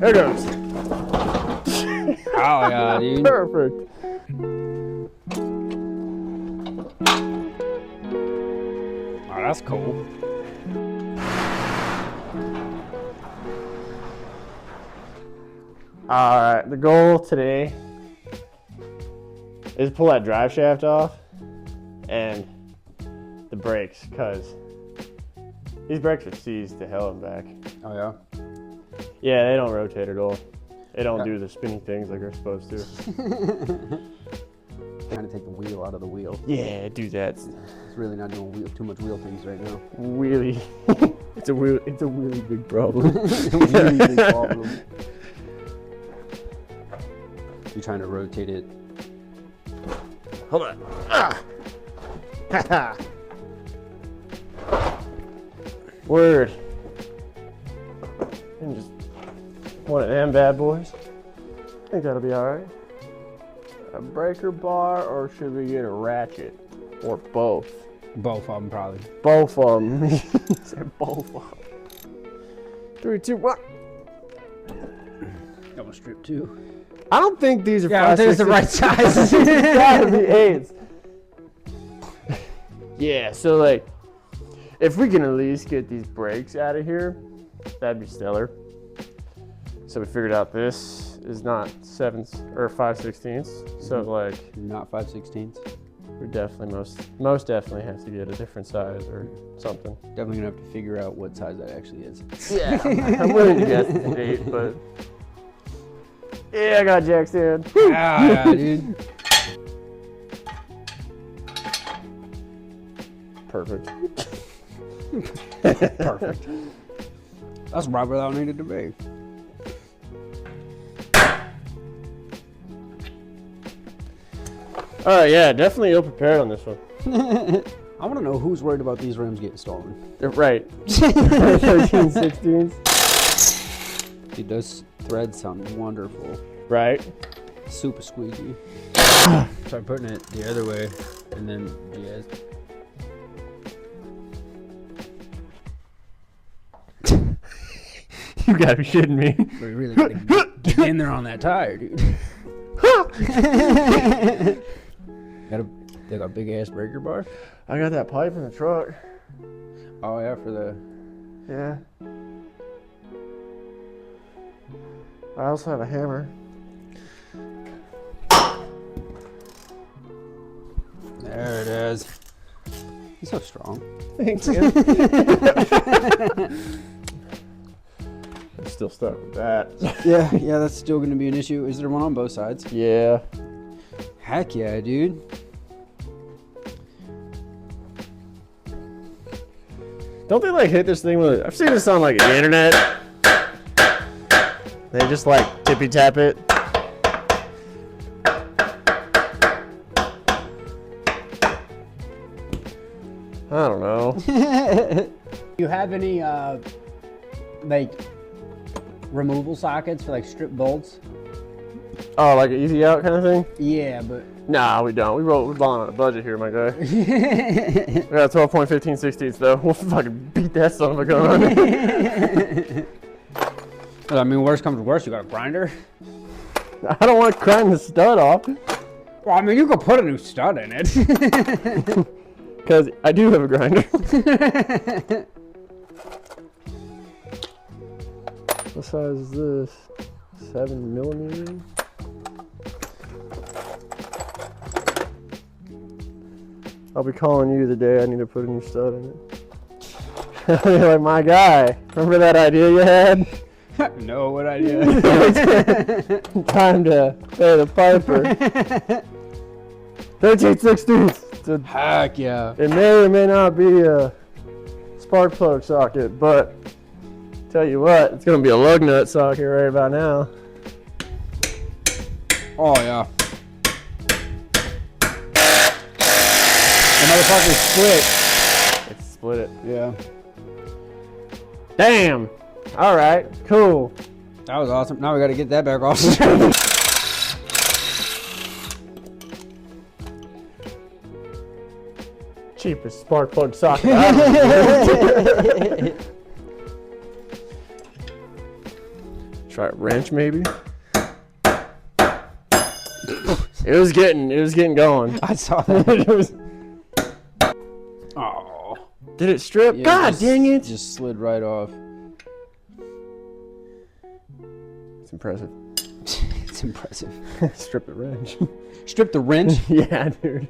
There it goes. Oh yeah, dude. Perfect. Oh, that's cool. Alright, the goal today is pull that drive shaft off and the brakes, because these brakes are seized to hell and back. Oh yeah? Yeah, they don't rotate at all. They don't do the spinning things like they're supposed to. Trying to take the wheel out of the wheel. Yeah, do that. It's really not doing too much wheel things right now. Really, it's a really big problem. Really big problem. You're trying to rotate it. Hold on. Ah. Word. And just one of them bad boys. I think that'll be alright. A breaker bar, or should we get a ratchet? Or both? Both of them, probably. Both of them. He said both of them. 3, 2, 1. That one stripped too. I don't think these are Yeah, I don't think it's the right size. It's gotta be 8s. Yeah, so like, if we can at least get these brakes out of here, that'd be stellar. So we figured out this is not 7s or 5/16. So like, Not 5/16. we definitely most definitely have to get a different size or something. Definitely gonna have to figure out what size that actually is. Yeah, I'm willing to guess it's 8, but yeah, I got jacks in. Yeah, dude. Perfect. Perfect. That's right where that needed to be. All right, yeah, definitely ill prepared on this one. I want to know who's worried about these rims getting stolen. They're right. 13, 16s. Dude, those threads sound wonderful. Right. Super squeaky. Start putting it the other way, and then yes. You gotta be shitting me. We really gotta get in there on that tire, dude. They got big ass breaker bar. I got that pipe in the truck. Oh yeah, for the. Yeah. I also have a hammer. There it is. He's so strong. Thanks, man. I'm still stuck with that. Yeah, that's still gonna be an issue. Is there one on both sides? Yeah. Heck yeah, dude. Don't they like hit this thing with? I've seen this on like the internet. They just like tippy tap it. I don't know. You have any like removal sockets for like strip bolts? Oh, like an easy out kind of thing? Yeah, but Nah, we don't. We're balling on a budget here, my guy. We got 12.15/16 though. We'll fucking beat that son of a gun. I mean, worst comes to worst, you got a grinder. I don't want to grind the stud off. Well, I mean, you could put a new stud in it. Because I do have a grinder. What size is this? 7mm? I'll be calling you the day I need to put a new stud in it. You're like, my guy, remember that idea you had? No, what idea? Time to pay the piper. 13/16. Heck yeah. It may or may not be a spark plug socket, but tell you what, it's gonna be a lug nut socket right about now. Oh yeah. The motherfucker split. It split it. Yeah. Damn. All right. Cool. That was awesome. Now we gotta get that back off. Cheapest spark plug socket. Try a wrench maybe. It was getting going. I saw that. It was, Oh. did it strip? Yeah, God dang it! Just slid right off. It's impressive. It's impressive. Strip the wrench. Strip the wrench. Yeah, dude.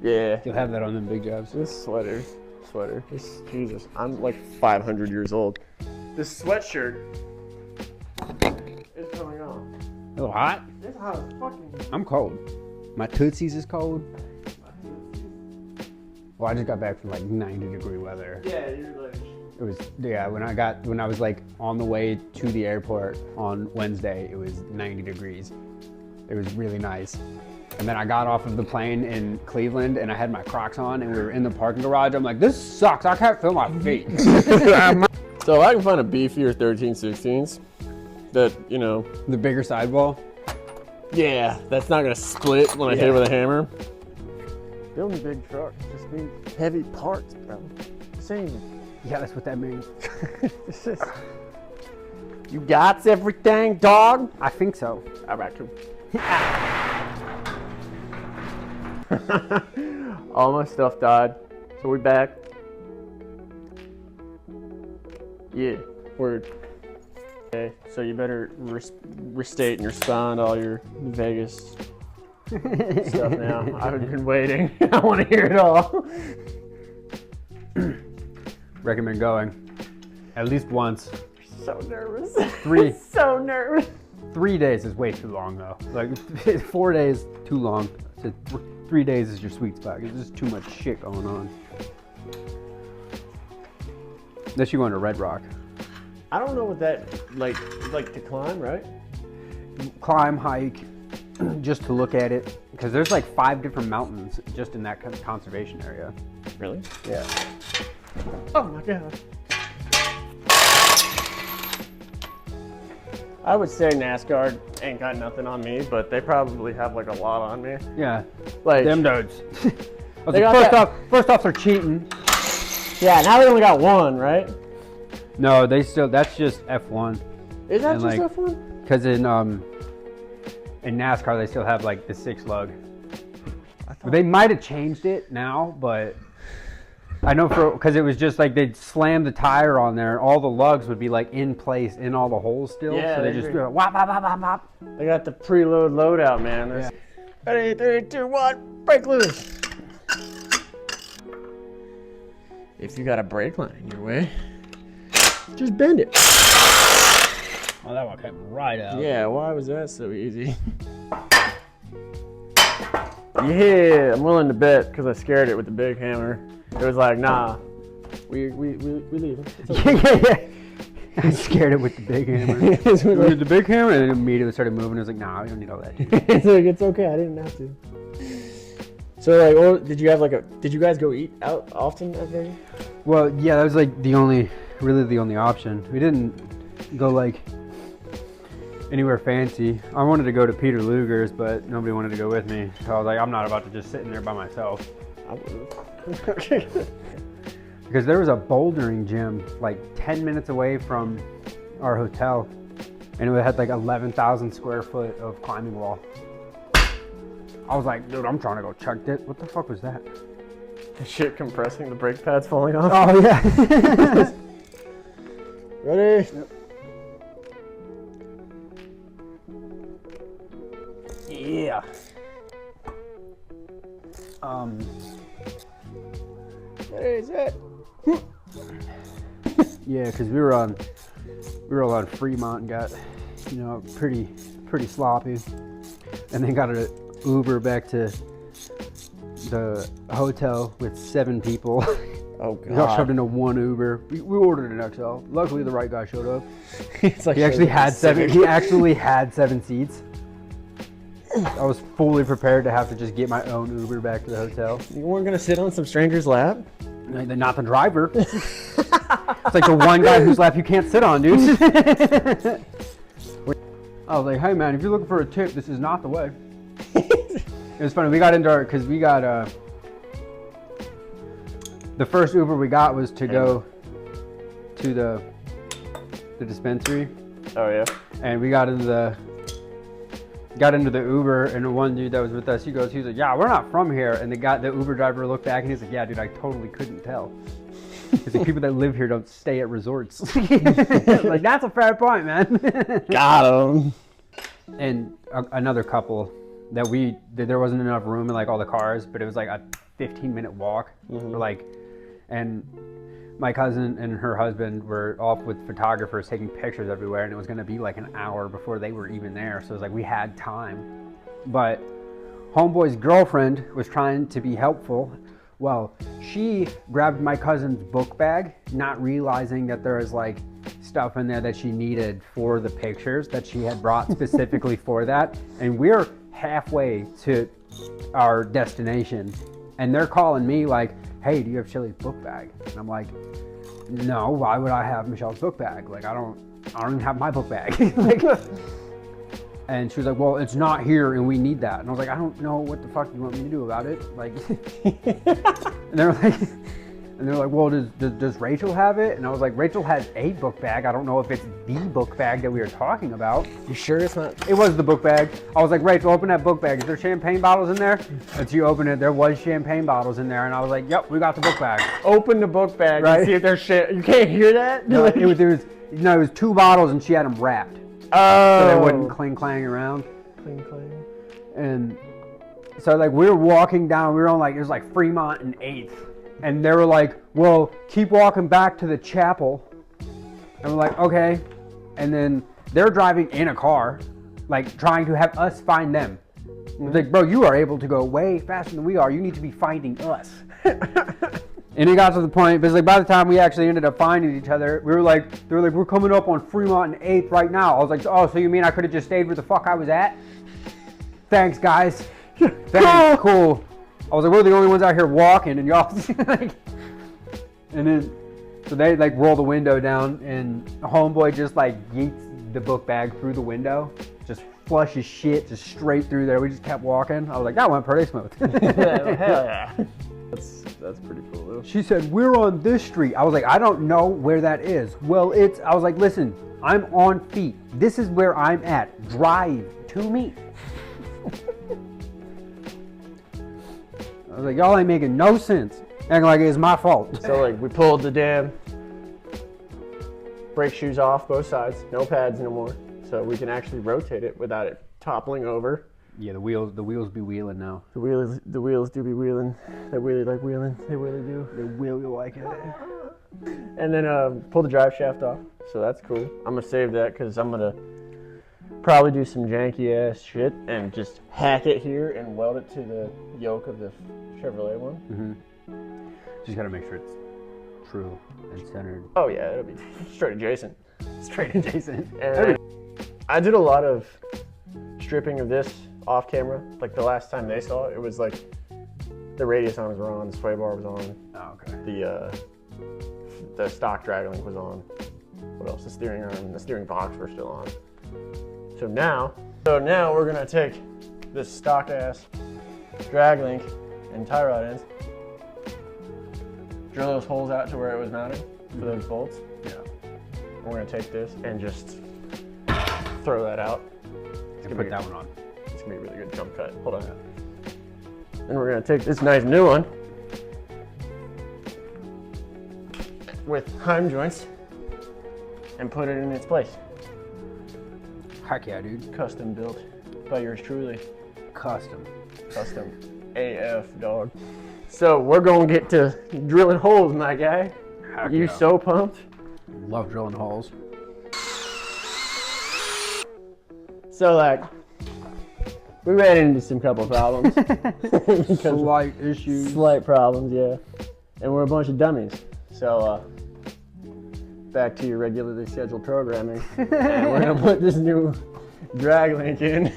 Yeah. You'll have that on them big jobs. This sweater. This, Jesus, I'm like 500 years old. This sweatshirt is coming off. A little hot. It's hot as fucking. I'm cold. My tootsies is cold. Well, I just got back from like 90-degree weather. Yeah, you're like. It was, yeah, when I was like on the way to the airport on Wednesday, it was 90 degrees. It was really nice. And then I got off of the plane in Cleveland and I had my Crocs on and we were in the parking garage. I'm like, this sucks. I can't feel my feet. So I can find a beefier 13/16s that, you know. The bigger sidewall. Yeah, that's not gonna split when I hit it with a hammer. Building big trucks just need heavy parts, bro. Same. Yeah, that's what that means. You got everything, dog? I think so. All right, cool. All my stuff died, so we back. Yeah, word. Okay, so you better restate and respond all your Vegas stuff now. I've been waiting. I want to hear it all. Recommend going. At least once. So nervous. 3 So nervous. 3 days is way too long though. Like 4 days, too long. So 3 days is your sweet spot. There's just too much shit going on. Unless you're going to Red Rock. I don't know what that like to climb, right? Climb, hike, just to look at it. Because there's like 5 different mountains just in that conservation area. Really? Yeah. Oh my god. I would say NASCAR ain't got nothing on me, but they probably have like a lot on me. Yeah. Like Them dudes. They got first off, they're cheating. yeah, now they only got one, right? No, that's just F1. Is that And, just like, F1? Because in NASCAR they still have like the 6 lug. They might have changed it now, but I know because it was just like they'd slam the tire on there, and all the lugs would be like in place in all the holes still. Yeah, so they just go wop wop wop wop wop. They got the preload loadout, man. There's ready, 3, 2, 1, break loose. If you got a brake line in your way, just bend it. Oh, that one came right out. Yeah, why was that so easy? Yeah, I'm willing to bet because I scared it with the big hammer. It was like, nah, we leave him. It's okay. Yeah. I scared it with the big hammer. With the big hammer, and then immediately started moving. I was like, nah, we don't need all that. It's like, it's okay, I didn't have to. So like, well, did you guys go eat out often at Vegas? Well, yeah, that was like the only option. We didn't go like anywhere fancy. I wanted to go to Peter Luger's, but nobody wanted to go with me. So I was like, I'm not about to just sit in there by myself. I would. Because there was a bouldering gym like 10 minutes away from our hotel, and it had like 11,000 square foot of climbing wall. I was like, dude, I'm trying to go check it. What the fuck was that? The shit compressing, the brake pads falling off. Oh yeah. Ready? Yep. Yeah. Ready, set. Yeah, because we were on Fremont and got, pretty sloppy, and then got an Uber back to the hotel with 7 people. Oh We got shoved god. into one Uber. We ordered an XL. Luckily, the right guy showed up. It's like He actually had 7. He actually had 7 seats. I was fully prepared to have to just get my own Uber back to the hotel. You weren't gonna sit on some stranger's lap? Not the driver. It's like the one guy whose lap you can't sit on, dude. I was like, hey man, if you're looking for a tip, this is not the way. It was funny. We got into because we got the first Uber we got was to go to the dispensary, Oh yeah. And we got into the Uber, and the one dude that was with us, he was like, yeah, we're not from here. And the Uber driver looked back and he's like, yeah, dude, I totally couldn't tell. He's like, people that live here don't stay at resorts. Like, that's a fair point, man. Got him. And another couple that there wasn't enough room in like all the cars, but it was like a 15-minute walk. Mm-hmm. And my cousin and her husband were off with photographers taking pictures everywhere, and it was going to be like an hour before they were even there. So it was like we had time. But homeboy's girlfriend was trying to be helpful. Well, she grabbed my cousin's book bag, not realizing that there was like stuff in there that she needed for the pictures that she had brought specifically for that. And we're halfway to our destination, and they're calling me like, hey, do you have Chili's book bag? And I'm like, no, why would I have Michelle's book bag? Like, I don't even have my book bag. Like, and she was like, well, it's not here and we need that. And I was like, I don't know what the fuck you want me to do about it. Like, and they're like, well, does Rachel have it? And I was like, Rachel has a book bag. I don't know if it's the book bag that we were talking about. You sure it's not? It was the book bag. I was like, Rachel, open that book bag. Is there champagne bottles in there? And she opened it. There was champagne bottles in there. And I was like, yep, we got the book bag. Open the book bag Right. and see if there's shit. You can't hear that? No, it was 2 bottles and she had them wrapped. Oh. So they wouldn't clang around. Cling, clang. And so like we were walking down, we were on like, it was like Fremont and 8th. And they were like, well, keep walking back to the chapel. And we're like, okay. And then they're driving in a car, like trying to have us find them. It's like, bro, you are able to go way faster than we are. You need to be finding us. And it got to the point, because like by the time we actually ended up finding each other, they were like, we're coming up on Fremont and 8th right now. I was like, oh, so you mean I could have just stayed where the fuck I was at? Thanks, guys. Thanks, cool. I was like, we're the only ones out here walking, and y'all like, and then so they like roll the window down, and homeboy just like yeets the book bag through the window, just flushes shit just straight through there. We just kept walking. I was like, that went pretty smooth. Hell yeah. That's pretty cool though. She said, we're on this street. I was like, I don't know where that is. Well, I was like, listen, I'm on feet. This is where I'm at. Drive to me. I was like, y'all ain't making no sense. Acting like it's my fault. So like we pulled the damn brake shoes off both sides, no pads no more, so we can actually rotate it without it toppling over. Yeah, the wheels be wheeling now. The wheels do be wheeling. They really like wheeling. They really do. They really like it. And then pull the drive shaft off. So that's cool. I'm gonna save that because I'm gonna probably do some janky ass shit and just hack it here and weld it to the yoke of the Chevrolet one. Just gotta make sure it's true and centered. Oh yeah, it'll be straight adjacent. Straight adjacent. And I did a lot of stripping of this off camera. Like the last time they saw it, it was like the radius arms were on, the sway bar was on. Oh, okay. The stock drag link was on. What else? The steering arm and the steering box were still on. So now we're gonna take this stock ass drag link and tie rod ends, drill those holes out to where it was mounted for those bolts. Yeah. We're gonna take this and just throw that out. And put that one on. It's gonna be a really good jump cut. Hold on. Then we're gonna take this nice new one with Heim joints and put it in its place. Heck yeah, dude. Custom built by yours truly. Custom AF, dog. So we're gonna get to drilling holes, my guy. Heck You yeah. so pumped? Love drilling holes. So like, we ran into some couple problems. Slight issues. Slight problems, yeah. And we're a bunch of dummies. So back to your regularly scheduled programming. And we're gonna put this new drag link in.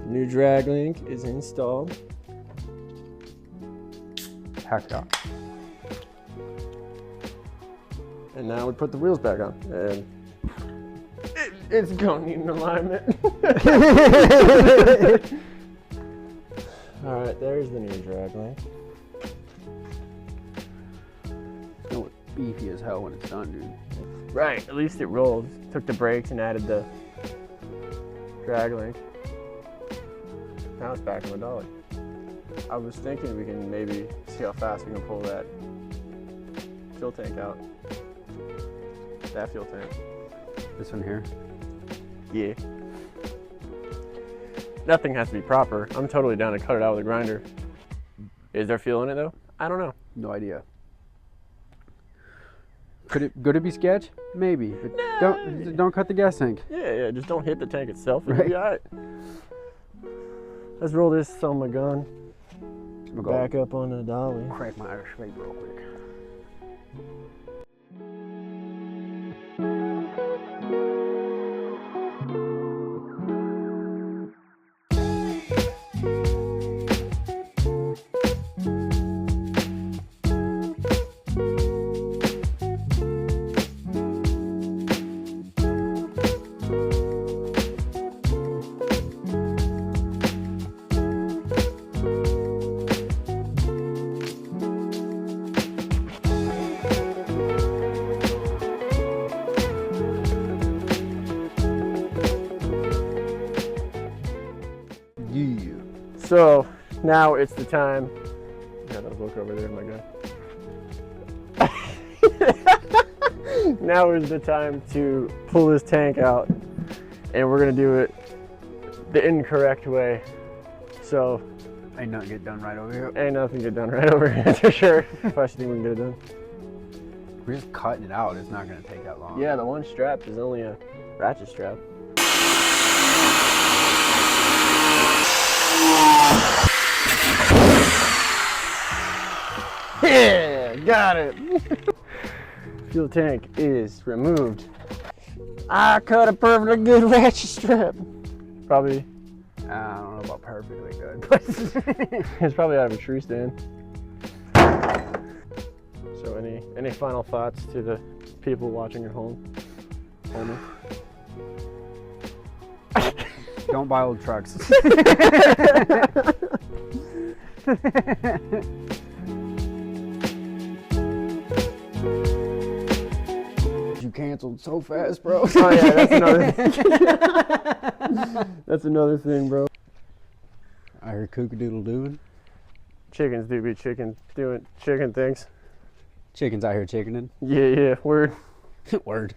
New drag link is installed. Heck yeah. And now we put the wheels back on. And it's gonna need an alignment. All right, there's the new drag link. beefy as hell when it's done, dude. Right, at least it rolled. Took the brakes and added the drag link. Now it's back on the dolly. I was thinking we can maybe see how fast we can pull that fuel tank out. That fuel tank. This one here? Yeah. Nothing has to be proper. I'm totally down to cut it out with a grinder. Is there fuel in it though? I don't know. No idea. Could it be sketch? Maybe, but don't cut the gas tank. Yeah, just don't hit the tank itself. It'll Right. be all right. Let's roll this on my gun. Back up on the dolly. Crack my Irish vape real quick. So now it's the time. Gotta look over there, my God. Now is the time to pull this tank out, and we're gonna do it the incorrect way. So Ain't nothing get done right over here. ain't nothing get done right over here for sure. Question think we can get it done. We're just cutting it out. It's not gonna take that long. Yeah, the one strap is only a ratchet strap. Yeah, got it. Fuel tank is removed. I cut a perfectly good ratchet strap. Probably, I don't know about perfectly good, but it's probably out of a tree stand. So any final thoughts to the people watching at home? Homie? don't buy old trucks. You canceled so fast, bro. Oh yeah, that's another that's another thing, bro. I heard cook-a-doodle-doo. Chickens do be doing chicken things. Chickens out here chickening. Yeah, word. Word.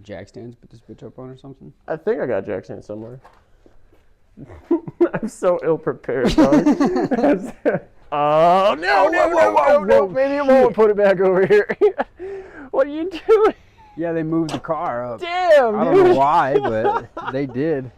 Jack stands, put this bitch up on or something. I think I got Jackson somewhere. I'm so ill prepared, dog. Oh no, maybe I won't put it back over here. What are you doing? Yeah, they moved the car up. Damn, I dude. don't know why, but they did.